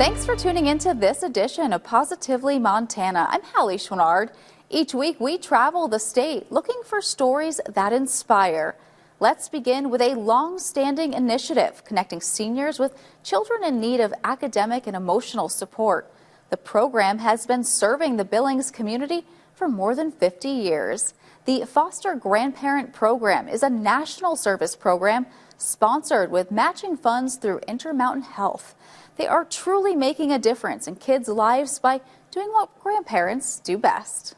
Thanks for tuning into this edition of Positively Montana. I'm Hallie Schwannard. Each week we travel the state looking for stories that inspire. Let's begin with a long-standing initiative connecting seniors with children in need of academic and emotional support. The program has been serving the Billings community for more than 50 years. The Foster Grandparent Program is a national service program sponsored with matching funds through Intermountain Health. They are truly making a difference in kids' lives by doing what grandparents do best.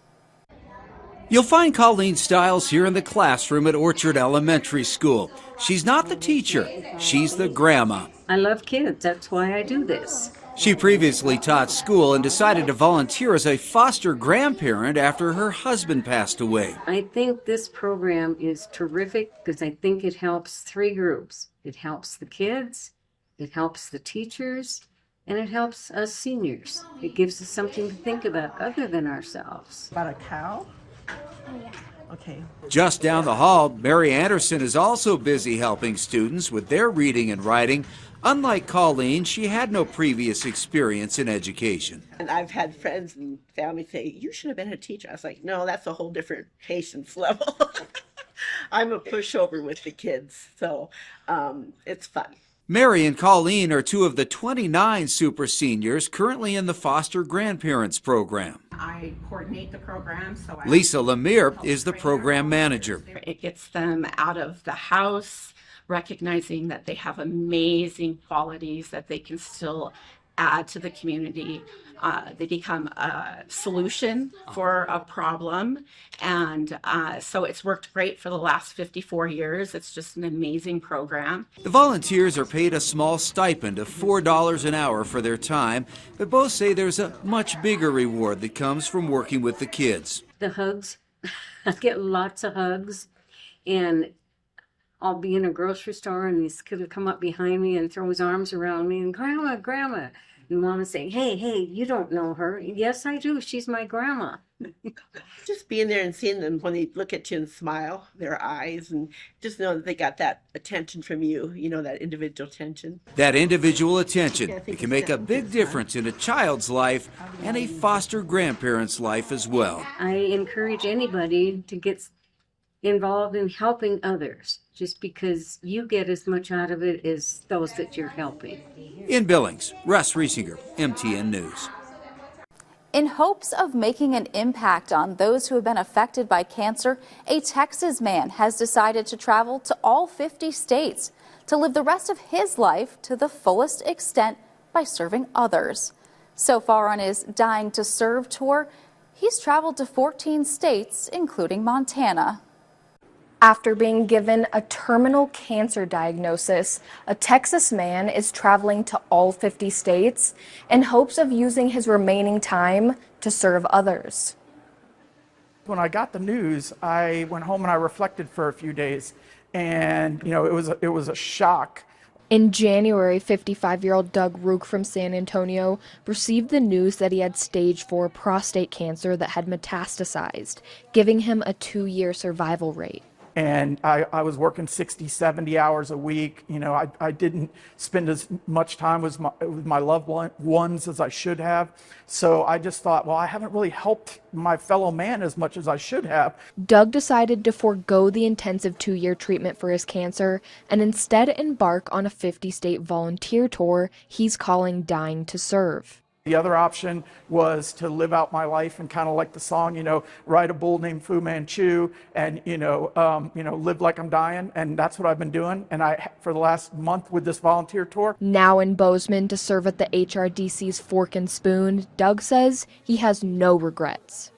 You'll find Colleen Stiles here in the classroom at Orchard Elementary School. She's not the teacher, she's the grandma. I love kids, that's why I do this. She previously taught school and decided to volunteer as a foster grandparent after her husband passed away. I think this program is terrific because I think it helps three groups. It helps the kids, it helps the teachers, and it helps us seniors. It gives us something to think about other than ourselves. About a cow? Okay. Just down the hall, Mary Anderson is also busy helping students with their reading and writing. Unlike Colleen, she had no previous experience in education. And I've had friends and family say, you should have been a teacher. I was like, no, that's a whole different patience level. I'm a pushover with the kids, so it's fun. Mary and Colleen are two of the 29 super seniors currently in the Foster Grandparents Program. I coordinate the program. Lisa Lemire is the program manager. It gets them out of the house, recognizing that they have amazing qualities that they can still add to the community. They become a solution for a problem. And so it's worked great for the last 54 years. It's just an amazing program. The volunteers are paid a small stipend of $4 an hour for their time, but both say there's a much bigger reward that comes from working with the kids. The hugs, I get lots of hugs, and I'll be in a grocery store and these kids will come up behind me and throw his arms around me and grandma. And Mom is saying, hey, you don't know her. Yes, I do. She's my grandma. Just being there and seeing them when they look at you and smile, their eyes, and just know that they got that attention from you, that individual attention. That individual attention, it can make a big difference in a child's life and a foster grandparent's life as well. I encourage anybody to get involved in helping others, just because you get as much out of it as those that you're helping. In Billings, Russ Riesinger, MTN News. In hopes of making an impact on those who have been affected by cancer, a Texas man has decided to travel to all 50 states to live the rest of his life to the fullest extent by serving others. So far on his Dying to Serve tour, he's traveled to 14 states, including Montana. After being given a terminal cancer diagnosis, a Texas man is traveling to all 50 states in hopes of using his remaining time to serve others. When I got the news, I went home and I reflected for a few days, and it was a shock. In January, 55-year-old Doug Rook from San Antonio received the news that he had stage 4 prostate cancer that had metastasized, giving him a 2-year survival rate. And I was working 60, 70 hours a week. I didn't spend as much time with my loved ones as I should have. So I just thought, well, I haven't really helped my fellow man as much as I should have. Doug decided to forego the intensive 2-year treatment for his cancer and instead embark on a 50-state volunteer tour he's calling Dying to Serve. The other option was to live out my life and kind of like the song, ride a bull named Fu Manchu and, live like I'm dying. And that's what I've been doing. And for the last month with this volunteer tour. Now in Bozeman to serve at the HRDC's Fork and Spoon, Doug says he has no regrets.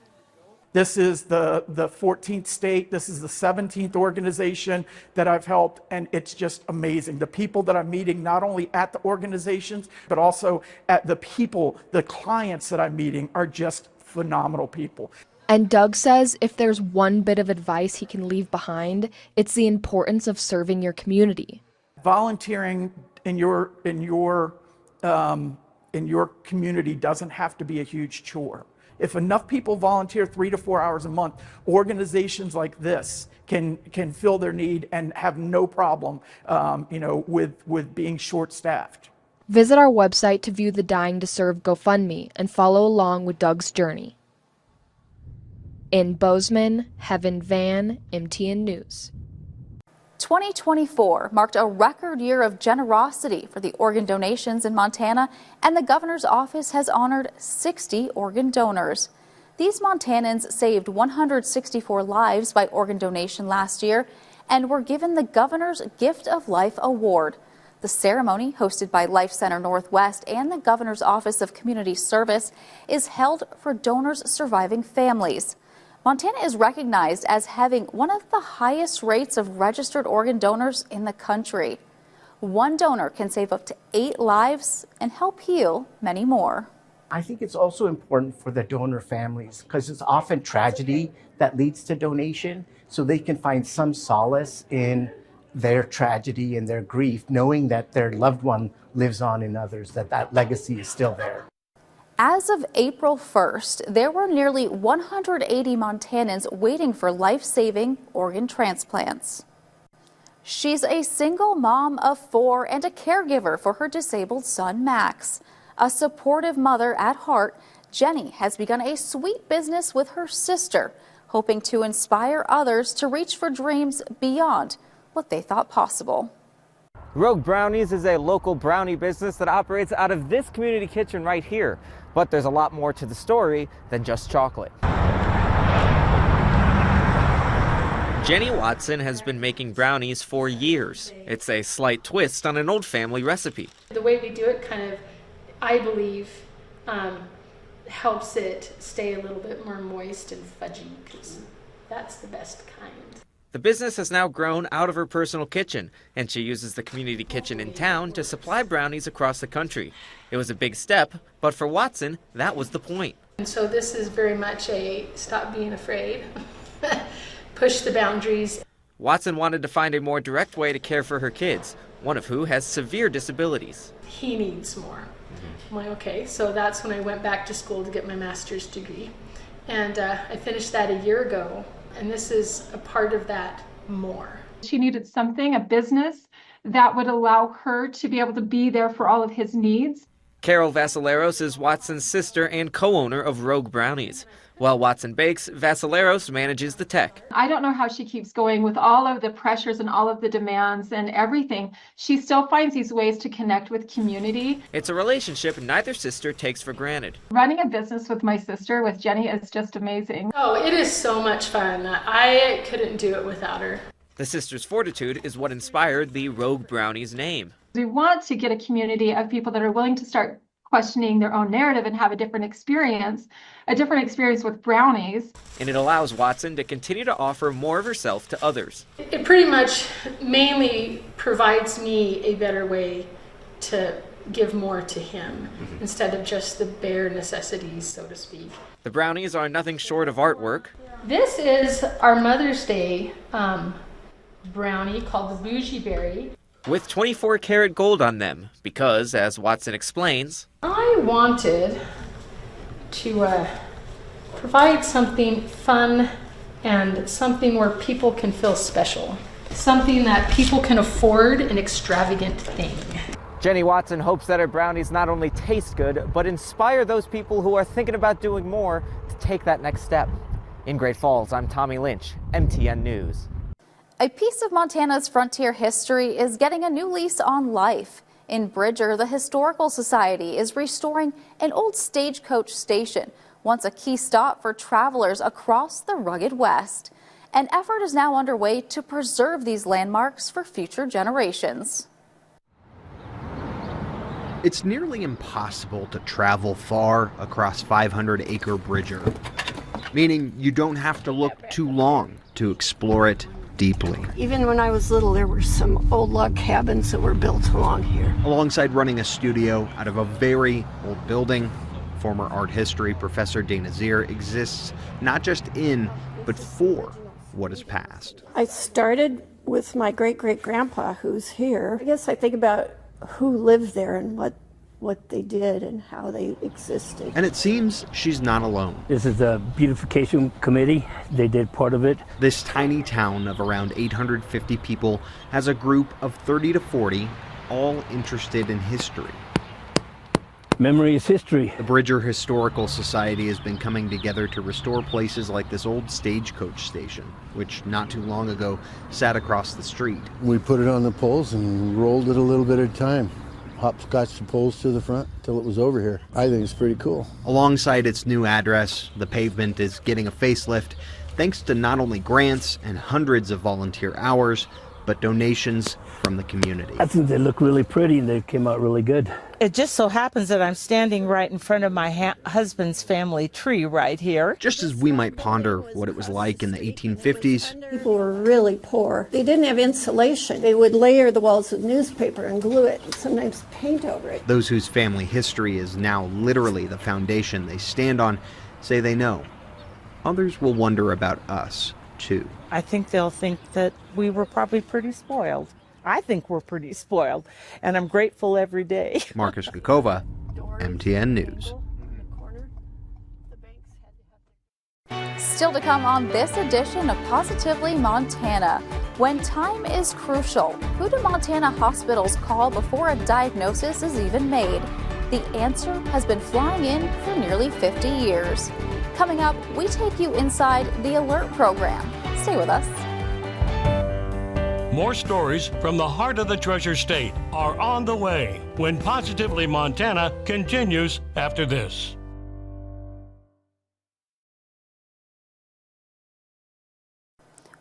This is the 14th state. This is the 17th organization that I've helped, and it's just amazing. The people that I'm meeting, not only at the organizations, but also at the clients that I'm meeting are just phenomenal people. And Doug says if there's one bit of advice he can leave behind, it's the importance of serving your community. Volunteering in your community doesn't have to be a huge chore. If enough people volunteer 3 to 4 hours a month, organizations like this can fill their need and have no problem, with being short-staffed. Visit our website to view the Dying to Serve GoFundMe and follow along with Doug's journey. In Bozeman, Heaven Van, MTN News. 2024 marked a record year of generosity for the organ donations in Montana, and the governor's office has honored 60 organ donors. These Montanans saved 164 lives by organ donation last year and were given the Governor's Gift of Life Award. The ceremony, hosted by Life Center Northwest and the Governor's Office of Community Service, is held for donors' surviving families. Montana is recognized as having one of the highest rates of registered organ donors in the country. One donor can save up to 8 lives and help heal many more. I think it's also important for the donor families because it's often tragedy that leads to donation, so they can find some solace in their tragedy and their grief, knowing that their loved one lives on in others, that legacy is still there. As of April 1st, there were nearly 180 Montanans waiting for life-saving organ transplants. She's a single mom of 4 and a caregiver for her disabled son, Max. A supportive mother at heart, Jenny has begun a sweet business with her sister, hoping to inspire others to reach for dreams beyond what they thought possible. Rogue Brownies is a local brownie business that operates out of this community kitchen right here. But there's a lot more to the story than just chocolate. Jenny Watson has been making brownies for years. It's a slight twist on an old family recipe. The way we do it kind of, I believe, helps it stay a little bit more moist and fudgy, because that's the best kind. The business has now grown out of her personal kitchen, and she uses the community kitchen in town to supply brownies across the country. It was a big step, but for Watson, that was the point. And so this is very much a stop being afraid, push the boundaries. Watson wanted to find a more direct way to care for her kids, one of who has severe disabilities. He needs more. I'm like, okay, so that's when I went back to school to get my master's degree. And I finished that a year ago. And this is a part of that more. She needed something, a business, that would allow her to be able to be there for all of his needs. Carol Vasileros is Watson's sister and co-owner of Rogue Brownies. While Watson bakes, Vasileros manages the tech. I don't know how she keeps going with all of the pressures and all of the demands and everything. She still finds these ways to connect with community. It's a relationship neither sister takes for granted. Running a business with my sister, with Jenny, is just amazing. Oh, it is so much fun. I couldn't do it without her. The sisters' fortitude is what inspired the Rogue Brownies name. We want to get a community of people that are willing to start questioning their own narrative and have a different experience with brownies. And it allows Watson to continue to offer more of herself to others. It pretty much mainly provides me a better way to give more to him instead of just the bare necessities, so to speak. The brownies are nothing short of artwork. This is our Mother's Day brownie called the Bougie Berry. With 24-karat gold on them, because, as Watson explains, I wanted to provide something fun and something where people can feel special. Something that people can afford, an extravagant thing. Jenny Watson hopes that her brownies not only taste good, but inspire those people who are thinking about doing more to take that next step. In Great Falls, I'm Tommy Lynch, MTN News. A piece of Montana's frontier history is getting a new lease on life. In Bridger, the Historical Society is restoring an old stagecoach station, once a key stop for travelers across the rugged West. An effort is now underway to preserve these landmarks for future generations. It's nearly impossible to travel far across 500-acre Bridger, meaning you don't have to look too long to explore it deeply. Even when I was little, there were some old log cabins that were built along here. Alongside running a studio out of a very old building, former art history professor Dana Zier exists not just in, but for what is past. I started with my great-great-grandpa, who's here. I guess I think about who lived there and what they did and how they existed. And it seems she's not alone. This is a beautification committee. They did part of it. This tiny town of around 850 people has a group of 30 to 40, all interested in history. Memory is history. The Bridger Historical Society has been coming together to restore places like this old stagecoach station, which not too long ago sat across the street. We put it on the poles and rolled it a little bit at a time. Hopscotch the poles to the front till it was over here. I think it's pretty cool. Alongside its new address, the pavement is getting a facelift thanks to not only grants and hundreds of volunteer hours, but donations from the community. I think they look really pretty and they came out really good. It just so happens that I'm standing right in front of my husband's family tree right here. Just as we might ponder what it was like in the 1850s. People were really poor. They didn't have insulation. They would layer the walls with newspaper and glue it and sometimes paint over it. Those whose family history is now literally the foundation they stand on say they know. Others will wonder about us, too. I think they'll think that we were probably pretty spoiled. I think we're pretty spoiled, and I'm grateful every day. Marcus Gukova, MTN News. Still to come on this edition of Positively Montana. When time is crucial, who do Montana hospitals call before a diagnosis is even made? The answer has been flying in for nearly 50 years. Coming up, we take you inside the Alert program. Stay with us. More stories from the heart of the Treasure State are on the way when Positively Montana continues after this.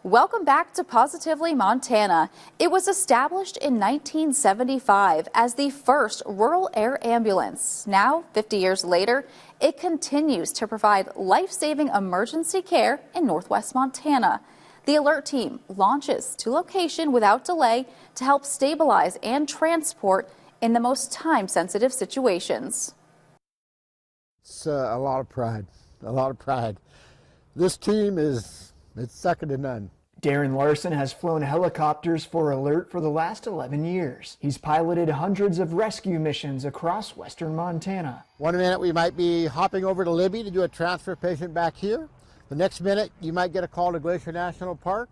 Welcome back to Positively Montana. It was established in 1975 as the first rural air ambulance. Now, 50 years later, it continues to provide life-saving emergency care in Northwest Montana. The Alert team launches to location without delay to help stabilize and transport in the most time-sensitive situations. It's a lot of pride, a lot of pride. This team it's second to none. Darren Larson has flown helicopters for Alert for the last 11 years. He's piloted hundreds of rescue missions across western Montana. One minute we might be hopping over to Libby to do a transfer patient back here. The next minute you might get a call to Glacier National Park.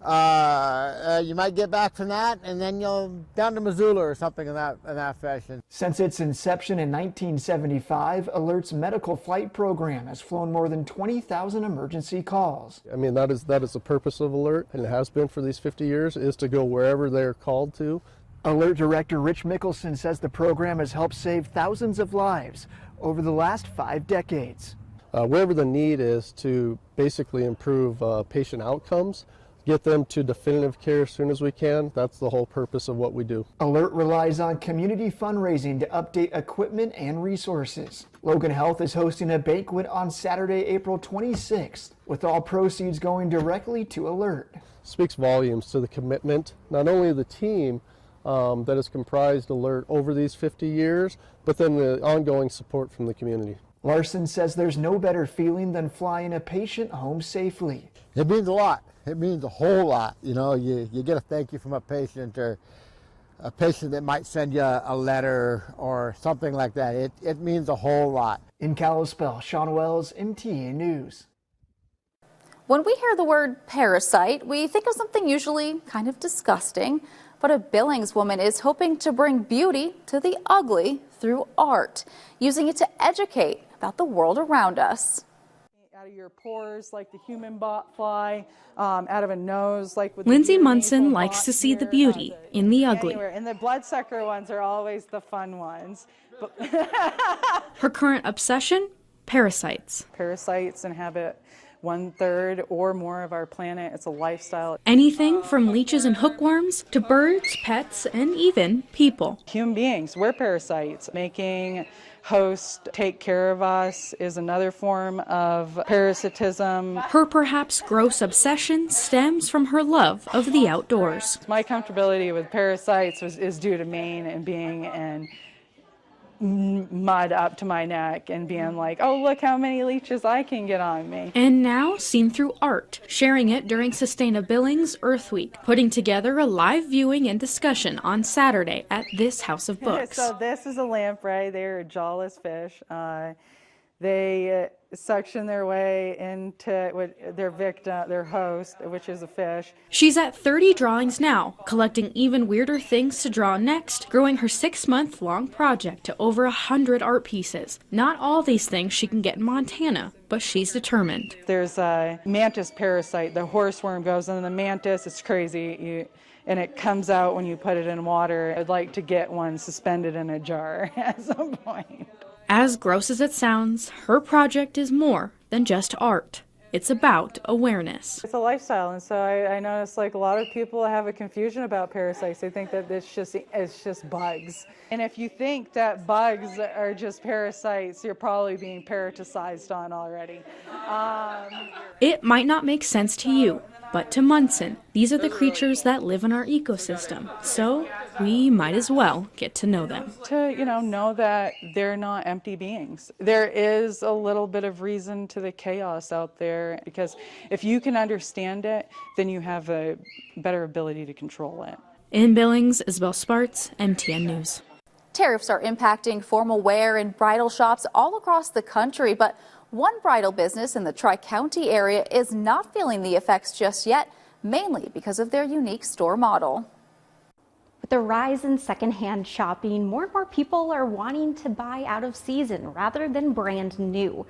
You might get back from that and then you'll down to Missoula or something in that fashion. Since its inception in 1975, Alert's medical flight program has flown more than 20,000 emergency calls. I mean, that is the purpose of Alert, and it has been for these 50 years, is to go wherever they're called to. Alert Director Rich Mickelson says the program has helped save thousands of lives over the last 5 decades. Wherever the need is to basically improve patient outcomes, get them to definitive care as soon as we can. That's the whole purpose of what we do. Alert relies on community fundraising to update equipment and resources. Logan Health is hosting a banquet on Saturday, April 26th, with all proceeds going directly to Alert. Speaks volumes to the commitment, not only of the team that has comprised Alert over these 50 years, but then the ongoing support from the community. Larson says there's no better feeling than flying a patient home safely. It means a lot. It means a whole lot. You know, you get a thank you from a patient or a patient that might send you a letter or something like that. It means a whole lot. In Kalispell, Sean Wells, MTA News. When we hear the word parasite, we think of something usually kind of disgusting, but a Billings woman is hoping to bring beauty to the ugly through art, using it to educate about the world around us. Out of your pores like the human fly, out of a nose like with Lindsay Munson likes to see the beauty in the ugly. Anywhere. And the bloodsucker ones are always the fun ones. Her current obsession? Parasites. Parasites inhabit 1/3 or more of our planet. It's a lifestyle. Anything from leeches and hookworms to birds, pets, and even people. Human beings, we're parasites. Making hosts take care of us is another form of parasitism. Her perhaps gross obsession stems from her love of the outdoors. My comfortability with parasites is due to Maine and being in mud up to my neck and being like, oh, look how many leeches I can get on me. And now seen through art, sharing it during Sustaina Billings Earth Week, putting together a live viewing and discussion on Saturday at this House of Books. So this is a lamprey. They're a jawless fish. They suction their way into their victim, their host, which is a fish. She's at 30 drawings now, collecting even weirder things to draw next, growing her 6-month-long project to over 100 art pieces. Not all these things she can get in Montana, but she's determined. There's a mantis parasite. The horseworm goes in the mantis. It's crazy. And it comes out when you put it in water. I'd like to get one suspended in a jar at some point. As gross as it sounds, her project is more than just art. It's about awareness. It's a lifestyle, and so I notice like a lot of people have a confusion about parasites. They think that it's just bugs. And if you think that bugs are just parasites, you're probably being parasiticized on already. It might not make sense to you, but to Munson, these are the creatures that live in our ecosystem. So we might as well get to know them. To, know that they're not empty beings. There is a little bit of reason to the chaos out there, because if you can understand it, then you have a better ability to control it. In Billings, Isabel Sparts, MTN News. Tariffs are impacting formal wear and bridal shops all across the country, but one bridal business in the Tri-County area is not feeling the effects just yet, mainly because of their unique store model. With the rise in secondhand shopping, more and more people are wanting to buy out of season rather than brand new.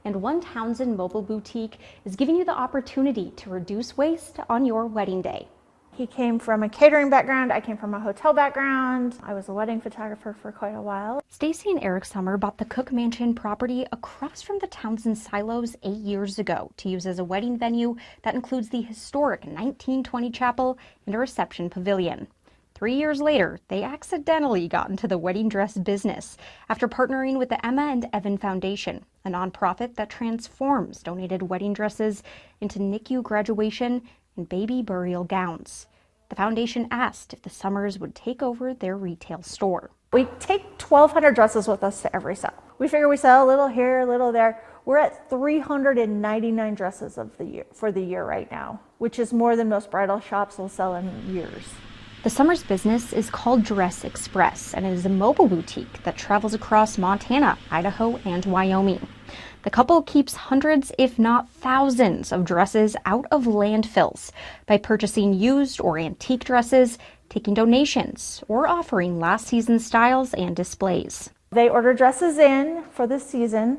And one Townsend mobile boutique is giving you the opportunity to reduce waste on your wedding day. He came from a catering background. I came from a hotel background. I was a wedding photographer for quite a while. Stacy and Eric Summer bought the Cook Mansion property across from the Townsend silos 8 years ago to use as a wedding venue that includes the historic 1920 chapel and a reception pavilion. 3 years later, they accidentally got into the wedding dress business after partnering with the Emma and Evan Foundation, a nonprofit that transforms donated wedding dresses into NICU graduation and baby burial gowns. The foundation asked if the Summers would take over their retail store. We take 1,200 dresses with us to every sale. We figure we sell a little here, a little there. We're at 399 dresses for the year right now, which is more than most bridal shops will sell in years. The Summers business is called Dress Express and it is a mobile boutique that travels across Montana, Idaho, and Wyoming. The couple keeps hundreds, if not thousands, of dresses out of landfills by purchasing used or antique dresses, taking donations, or offering last season's styles and displays. They order dresses in for the season.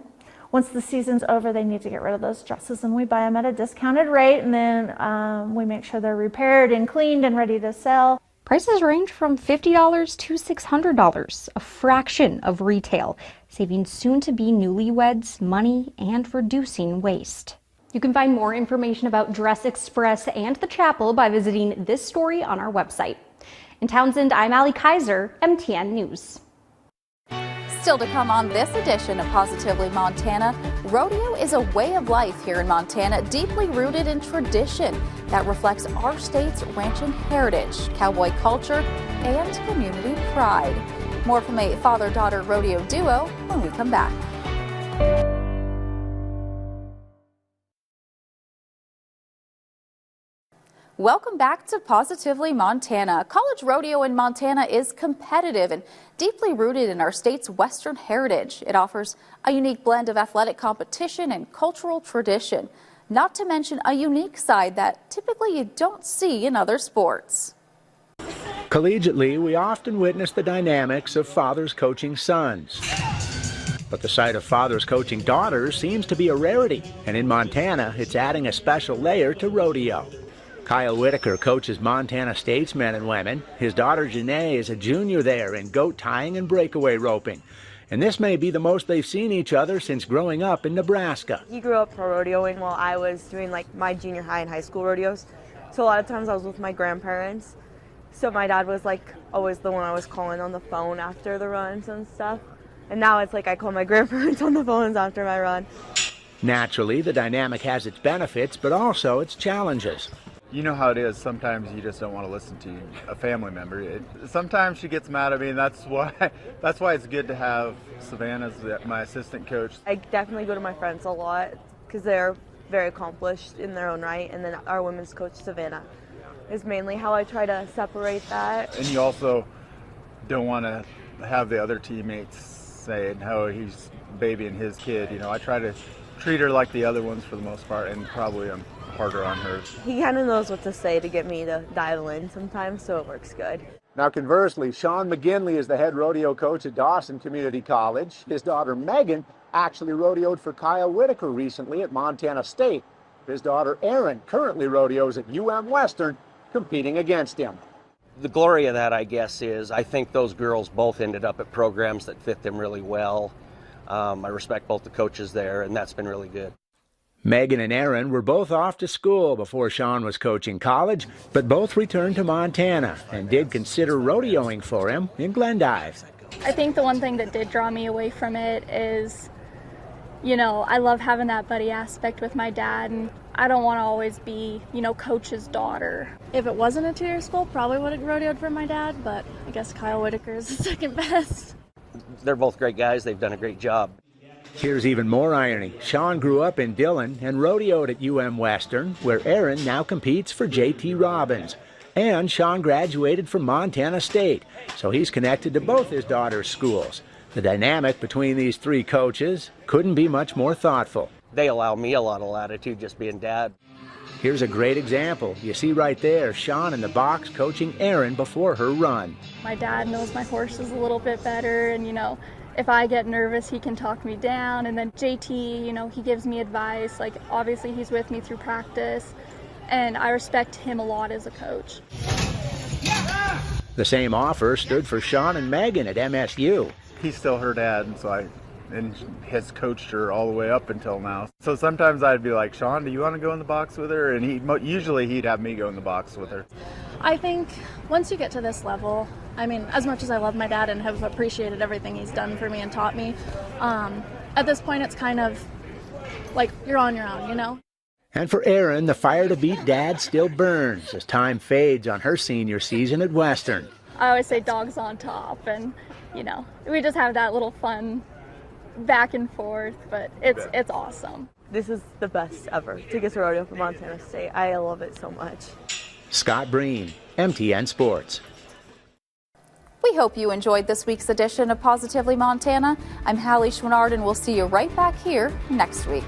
Once the season's over, they need to get rid of those dresses, and we buy them at a discounted rate, and then we make sure they're repaired and cleaned and ready to sell. Prices range from $50 to $600, a fraction of retail, saving soon-to-be newlyweds money and reducing waste. You can find more information about Dress Express and the chapel by visiting this story on our website. In Townsend, I'm Allie Kaiser, MTN News. Still to come on this edition of Positively Montana, rodeo is a way of life here in Montana, deeply rooted in tradition that reflects our state's ranching heritage, cowboy culture, and community pride. More from a father-daughter rodeo duo when we come back. Welcome back to Positively Montana. College rodeo in Montana is competitive and deeply rooted in our state's Western heritage. It offers a unique blend of athletic competition and cultural tradition, not to mention a unique side that typically you don't see in other sports. Collegiately, we often witness the dynamics of fathers coaching sons. But the sight of fathers coaching daughters seems to be a rarity, and in Montana, it's adding a special layer to rodeo. Kyle Whitaker coaches Montana State's men and women. His daughter Janae is a junior there in goat tying and breakaway roping. And this may be the most they've seen each other since growing up in Nebraska. He grew up pro rodeoing while I was doing like my junior high and high school rodeos. So a lot of times I was with my grandparents. So my dad was like always the one I was calling on the phone after the runs and stuff. And now it's like I call my grandparents on the phones after my run. Naturally, the dynamic has its benefits, but also its challenges. You know how it is. Sometimes you just don't want to listen to a family member. Sometimes she gets mad at me, and that's why it's good to have Savannah as my assistant coach. I definitely go to my friends a lot because they're very accomplished in their own right, and then our women's coach Savannah is mainly how I try to separate that. And you also don't want to have the other teammates say and how he's babying his kid. You know, I try to treat her like the other ones for the most part, and probably I'm harder on her. He kind of knows what to say to get me to dial in sometimes, so it works good. Now, conversely, Sean McGinley is the head rodeo coach at Dawson Community College. His daughter Megan actually rodeoed for Kyle Whitaker recently at Montana State. His daughter Erin currently rodeos at UM Western, competing against him. The glory of that, I guess, is I think those girls both ended up at programs that fit them really well. I respect both the coaches there, and that's been really good. Megan and Erin were both off to school before Sean was coaching college, but both returned to Montana and did consider rodeoing for him in Glendive. I think the one thing that did draw me away from it is, you know, I love having that buddy aspect with my dad, and I don't want to always be, you know, coach's daughter. If it wasn't a two-year school, probably would have rodeoed for my dad, but I guess Kyle Whitaker is the second best. They're both great guys. They've done a great job. Here's even more irony. Sean grew up in Dillon and rodeoed at UM Western, where Erin now competes for J.T. Robbins. And Sean graduated from Montana State, so he's connected to both his daughter's schools. The dynamic between these three coaches couldn't be much more thoughtful. They allow me a lot of latitude just being dad. Here's a great example. You see right there, Sean in the box coaching Erin before her run. My dad knows my horses a little bit better, and, you know, if I get nervous, he can talk me down. And then JT, you know, he gives me advice. Like, obviously, he's with me through practice, and I respect him a lot as a coach. The same offer stood for Sean and Megan at MSU. He's still her dad, and has coached her all the way up until now. So sometimes I'd be like, Sean, do you want to go in the box with her? And usually he'd have me go in the box with her. I think once you get to this level, I mean, as much as I love my dad and have appreciated everything he's done for me and taught me, at this point it's kind of like you're on your own, you know? And for Erin, the fire to beat Dad still burns as time fades on her senior season at Western. I always say dogs on top, and, you know, we just have that little fun back and forth, but it's awesome. This is the best ever to get to rodeo for Montana State. I love it so much. Scott Breen, MTN Sports. We hope you enjoyed this week's edition of Positively Montana. I'm Hallie Schwinnard, and we'll see you right back here next week.